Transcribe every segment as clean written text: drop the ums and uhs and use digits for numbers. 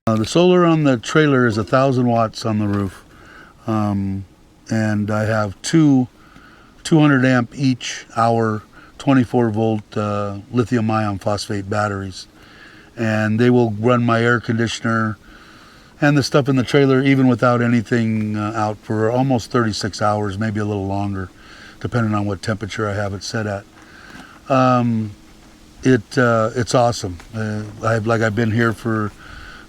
The solar on the trailer is 1,000 watts on the roof, and I have two 200 amp each hour 24 volt lithium ion phosphate batteries, and they will run my air conditioner and the stuff in the trailer even without anything out for almost 36 hours, maybe a little longer, depending on what temperature I have it set at. It's awesome. I've been here for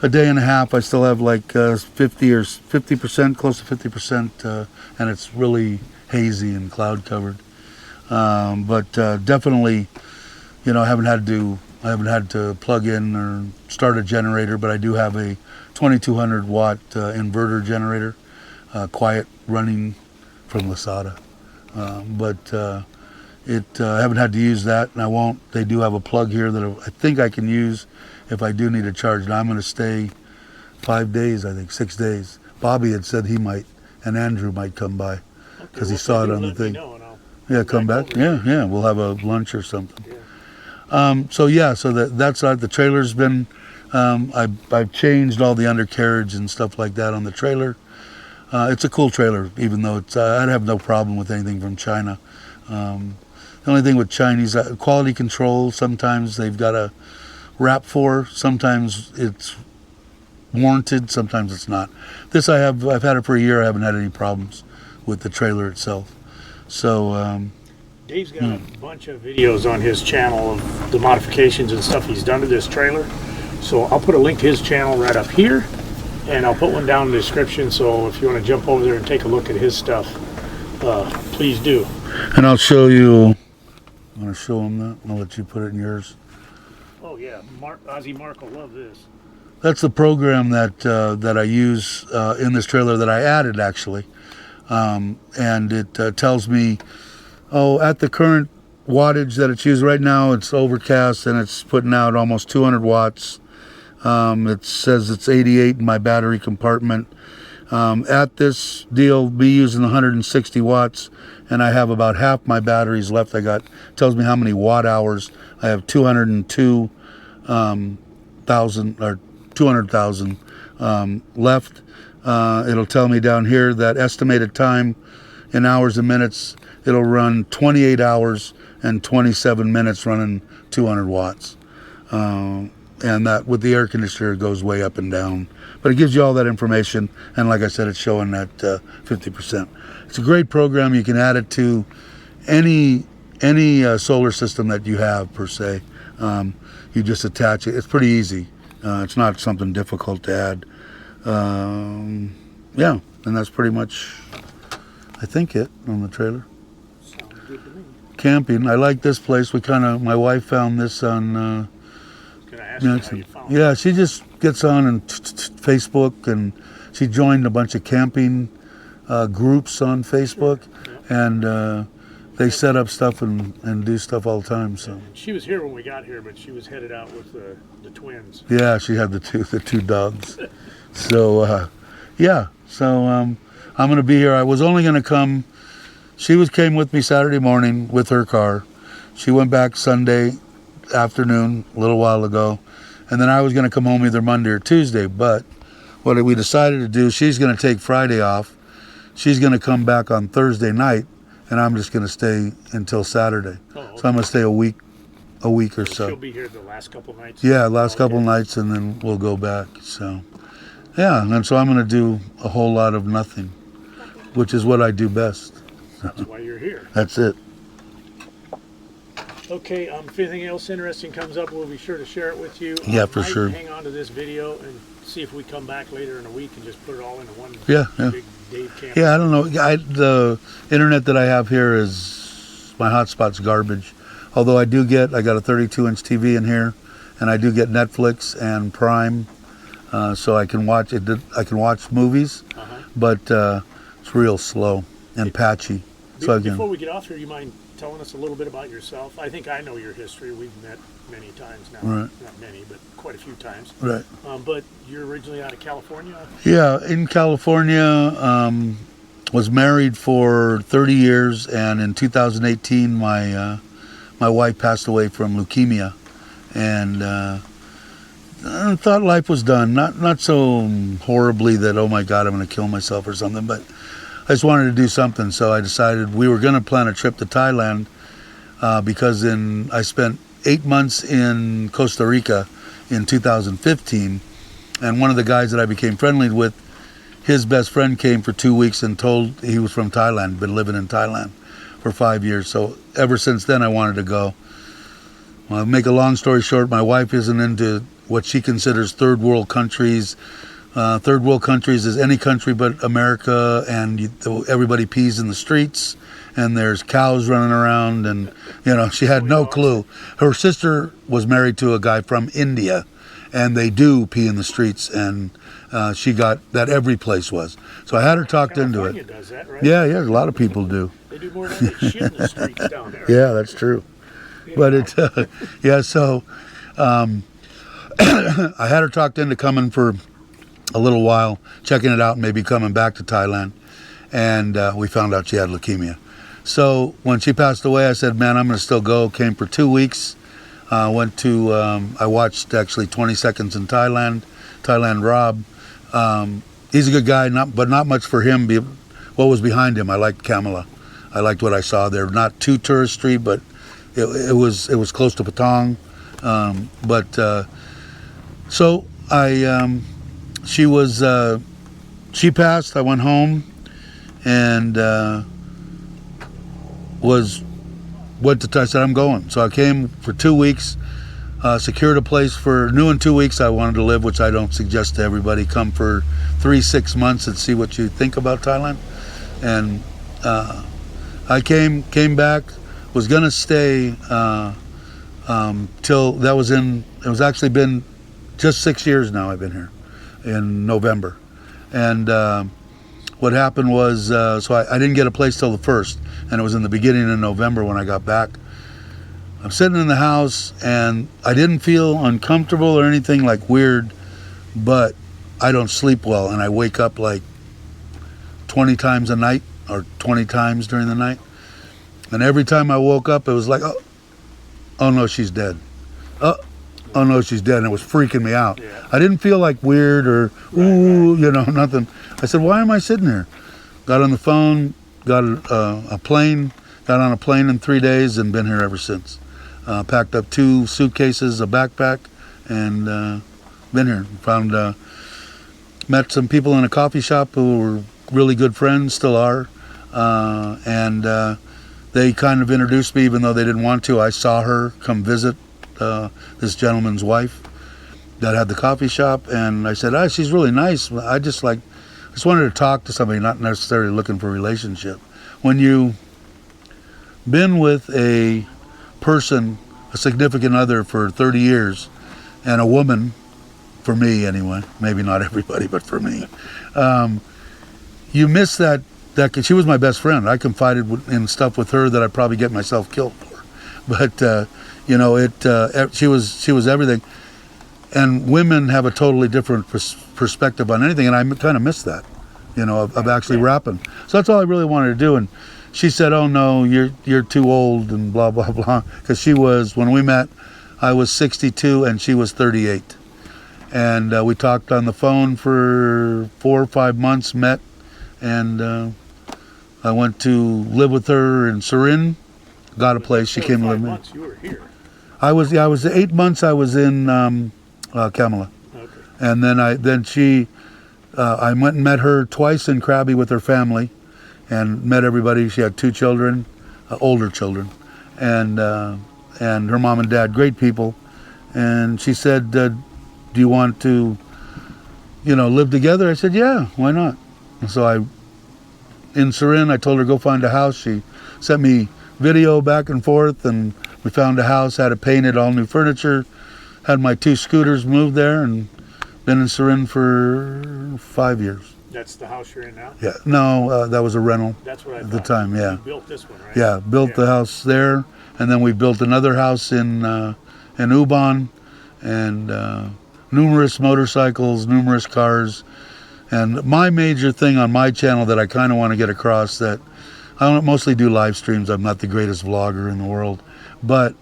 a day and a half. I still have like 50%, close to 50%, and it's really hazy and cloud covered. But definitely, I haven't had to plug in or start a generator, but I do have a 2200 watt inverter generator, quiet running from Lasada. I haven't had to use that, and I won't. They do have a plug here that I think I can use if I do need a charge. And I'm going to stay 5 days, I think, 6 days. Bobby had said he might, and Andrew might come by because he saw it on the thing. Yeah, come back. Yeah, we'll have a lunch or something. Yeah. So that's the trailer's been. I've changed all the undercarriage and stuff like that on the trailer. It's a cool trailer, even though I'd have no problem with anything from China. The only thing with Chinese quality control, sometimes they've got a wrap for. Sometimes it's warranted. Sometimes it's not. I've had it for a year. I haven't had any problems with the trailer itself. So Dave's got a bunch of videos on his channel of the modifications and stuff he's done to this trailer. So I'll put a link to his channel right up here, and I'll put one down in the description. So if you want to jump over there and take a look at his stuff, please do. And I'll show you. I'm going to show him that. I'll let you put it in yours. Oh yeah, Ozzy Mark will love this. That's the program that I use in this trailer that I added actually, and it tells me, at the current wattage that it's used right now, it's overcast and it's putting out almost 200 watts. It says it's 88 in my battery compartment. At this deal, me using 160 watts, and I have about half my batteries left. Tells me how many watt hours. I have 200,000 left. It'll tell me down here that estimated time in hours and minutes. It'll run 28 hours and 27 minutes running 200 watts. And that with the air conditioner, it goes way up and down. But it gives you all that information, and like I said, it's showing that 50%. It's a great program. You can add it to any solar system that you have per se. You just attach it. It's pretty easy. It's not something difficult to add. And that's pretty much, I think, it on the trailer. Sounds good to me. Camping. I like this place. My wife found this on. Can I ask you how you found it? Yeah, she just gets on and Facebook, and she joined a bunch of camping groups on Facebook, and they set up stuff and do stuff all the time. So she was here when we got here, but she was headed out with the twins. Yeah, she had the two dogs. So I'm going to be here. I was only going to come. She came with me Saturday morning with her car. She went back Sunday afternoon a little while ago, and then I was going to come home either Monday or Tuesday. But what we decided to do, she's going to take Friday off. She's going to come back on Thursday night, and I'm just going to stay until Saturday. Oh, okay. So I'm going to stay a week or so. She'll be here the last couple nights? Yeah, couple nights, and then we'll go back. So, yeah, and so I'm going to do a whole lot of nothing, which is what I do best. That's why you're here. That's it. Okay, if anything else interesting comes up, we'll be sure to share it with you. Yeah, for sure. Hang on to this video and see if we come back later in a week and just put it all into one big Dave camp. Yeah, I don't know. The internet that I have here is, my hotspot's garbage. Although I got a 32-inch TV in here, and I do get Netflix and Prime, so I can watch it. I can watch movies, but it's real slow and patchy. Before we get off here, you mind telling us a little bit about yourself? I think I know your history. We've met many times now. Right. Not many, but quite a few times. Right. But you're originally out of California? Yeah, in California. Was married for 30 years, and in 2018, my wife passed away from leukemia, and thought life was done. Not so horribly that, oh my God, I'm going to kill myself or something, but I just wanted to do something. So I decided we were going to plan a trip to Thailand because I spent 8 months in Costa Rica in 2015, and one of the guys that I became friendly with, his best friend came for 2 weeks and told he was from Thailand, been living in Thailand for 5 years. So ever since then I wanted to go. Well, make a long story short, my wife isn't into what she considers third world countries. Third world countries is any country but America, and everybody pees in the streets, and there's cows running around, and she had no clue. Her sister was married to a guy from India, and they do pee in the streets, and she got that every place was. So I had her talked into it. Does that, right? Yeah, a lot of people do. They do more than they shit in the streets down there. Yeah, that's true. But it, so I had her talked into coming for a little while, checking it out, and maybe coming back to Thailand. And we found out she had leukemia. So when she passed away, I said, man, I'm going to still go. Came for 2 weeks. I watched actually 20 Seconds in Thailand Rob. He's a good guy, but not much for him. What was behind him, I liked Kamala. I liked what I saw there. Not too touristy, but it was close to Patong. So she passed. I went home and went to I said, I'm going. So I came for 2 weeks, secured a place knew in 2 weeks I wanted to live, which I don't suggest to everybody. Come for 3-6 months and see what you think about Thailand. And I came back, was gonna stay till it was actually been just 6 years now I've been here in November. And what happened was, so I didn't get a place till the 1st, and it was in the beginning of November when I got back. I'm sitting in the house, and I didn't feel uncomfortable or anything like weird, but I don't sleep well, and I wake up like 20 times a night, or 20 times during the night. And every time I woke up, it was like, oh no, she's dead. Oh no, she's dead. And it was freaking me out. Yeah. I didn't feel like weird or, nothing. I said, why am I sitting here? Got on the phone, got a plane, got on a plane in 3 days, and been here ever since. Packed up 2 suitcases, a backpack, and been here. Met some people in a coffee shop who were really good friends, still are. And they kind of introduced me, even though they didn't want to. I saw her come visit this gentleman's wife that had the coffee shop, and I said, she's really nice. I just wanted to talk to somebody, not necessarily looking for a relationship. When you been with a person, a significant other for 30 years, and a woman, for me anyway, maybe not everybody, but for me, you miss that she was my best friend. I confided in stuff with her that I'd probably get myself killed for. But she was everything. And women have a totally different perspective on anything, and I kind of miss that, of actually rapping. So that's all I really wanted to do. And she said, "Oh no, you're too old," and blah blah blah. Because when we met, I was 62 and she was 38, and we talked on the phone for 4 or 5 months. Met, and I went to live with her in Surin. Got a place. She came to live with me. You were here. I was 8 months. I was in Kamala, Okay. and then I went and met her twice in Krabi with her family, and met everybody. She had 2 children, older children, and her mom and dad, great people. And she said, "Do you want to, live together?" I said, "Yeah, why not?" And so in Surin, I told her go find a house. She sent me video back and forth, and we found a house, had it painted, all new furniture, had my 2 scooters moved there, and been in Surin for 5 years. That's the house you're in now? Yeah, no, that was a rental. That's what I at thought. The time, yeah. You built this one, right? Yeah, built the house there, and then we built another house in Ubon, and numerous motorcycles, numerous cars. And my major thing on my channel that I kind of want to get across, that I don't mostly do live streams. I'm not the greatest vlogger in the world, but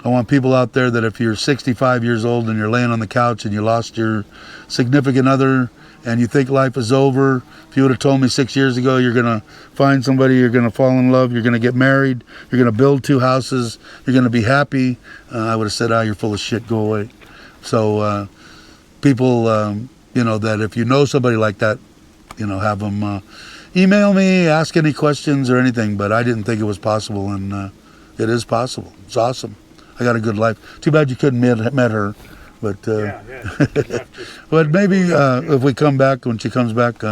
I want people out there that if you're 65 years old and you're laying on the couch and you lost your significant other and you think life is over, if you would have told me 6 years ago you're going to find somebody, you're going to fall in love, you're going to get married, you're going to build 2 houses, you're going to be happy, I would have said, you're full of shit, go away. So people, that if you know somebody like that, have them email me, ask any questions or anything. But I didn't think it was possible, and it is possible. It's awesome. I got a good life. Too bad you couldn't met her, but but maybe if we come back, when she comes back,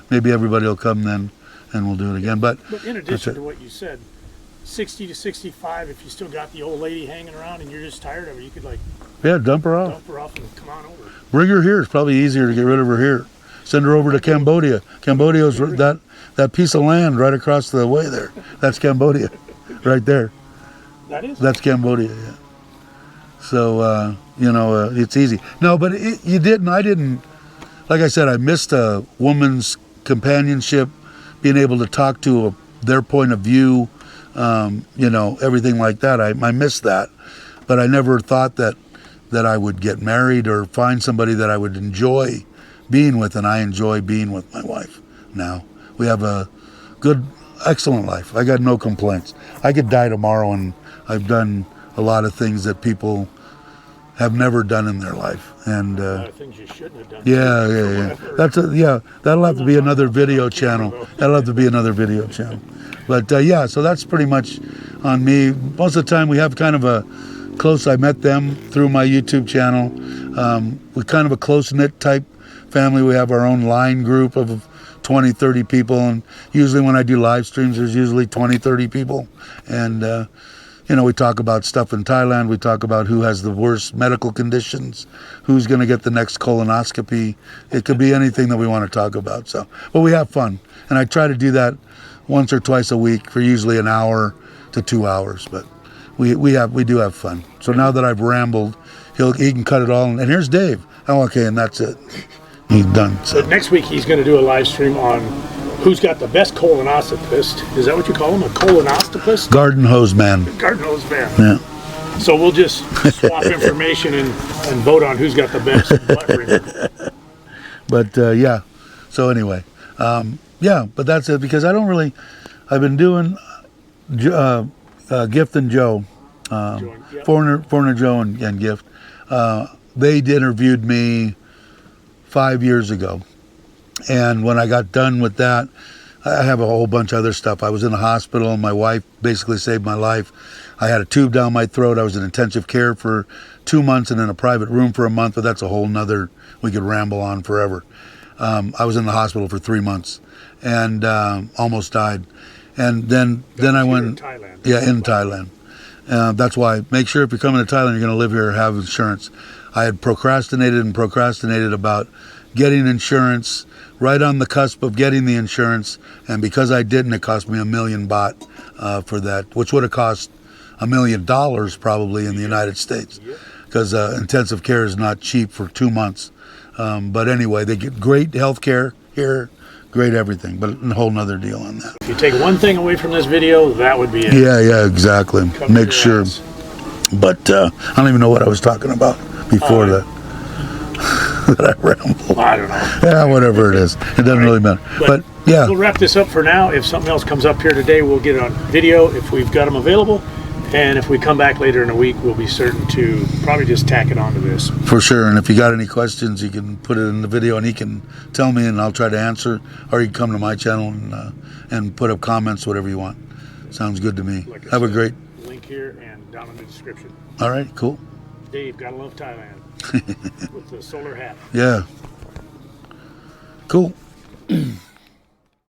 maybe everybody will come then, and we'll do it again. But in addition to what you said, 60 to 65, if you still got the old lady hanging around and you're just tired of her, you could dump her off. Dump her off and come on over. Bring her here. It's probably easier to get rid of her here. Send her over to Cambodia. Cambodia's that piece of land right across the way there. That's Cambodia, right there. That's Cambodia. Yeah. So it's easy. No, but you didn't. I didn't. Like I said, I missed a woman's companionship, being able to talk to their point of view. Everything like that. I missed that, but I never thought that I would get married or find somebody that I would enjoy being with, and I enjoy being with my wife now. We have a good, excellent life. I got no complaints. I could die tomorrow, and I've done a lot of things that people have never done in their life, and a lot of things you shouldn't have done. Yeah. That'll have to be another video channel. But so that's pretty much on me. Most of the time we have kind of a I met them through my YouTube channel. We're kind of a close-knit type family. We have our own line group of 20, 30 people, and usually when I do live streams, there's usually 20, 30 people. And, we talk about stuff in Thailand. We talk about who has the worst medical conditions, who's going to get the next colonoscopy. It could be anything that we want to talk about. But we have fun. And I try to do that once or twice a week for usually an hour to 2 hours. But we do have fun. So now that I've rambled, he can cut it all. And here's Dave. Oh, okay, and that's it. He's done. So next week he's going to do a live stream on who's got the best colonoscopist. Is that what you call him? A colonoscopist? Garden hose man. Garden hose man. Yeah. So we'll just swap information and vote on who's got the best butt remover. But so anyway, but that's it, because I've been doing Gift and Joe, Foreigner Joe and Gift. They interviewed me 5 years ago, and when I got done with that, I have a whole bunch of other stuff. I was in a hospital, and my wife basically saved my life. I had a tube down my throat. I was in intensive care for 2 months and in a private room for a month, but that's a whole nother, we could ramble on forever. I was in the hospital for 3 months and almost died. And then I went in Thailand. In Thailand. That's why make sure if you're coming to Thailand, you're going to live here, have insurance. I had procrastinated about getting insurance, right on the cusp of getting the insurance, and because I didn't, it cost me 1 million baht for that, which would have cost $1 million probably in the United States, because intensive care is not cheap for 2 months. But anyway, they get great health care here, great everything, but a whole nother deal on that. If you take one thing away from this video, that would be it. Yeah, exactly. Make sure. But I don't even know what I was talking about before that. That I rambled. I don't know. Yeah, whatever it is. It doesn't really matter. But yeah. We'll wrap this up for now. If something else comes up here today, we'll get it on video if we've got them available. And if we come back later in a week, we'll be certain to probably just tack it onto this. For sure. And if you got any questions, you can put it in the video and he can tell me and I'll try to answer. Or you can come to my channel and put up comments, whatever you want. Sounds good to me. Have a great link here and down in the description. All right, cool. Dave, gotta love Thailand. With the solar hat. Yeah. Cool.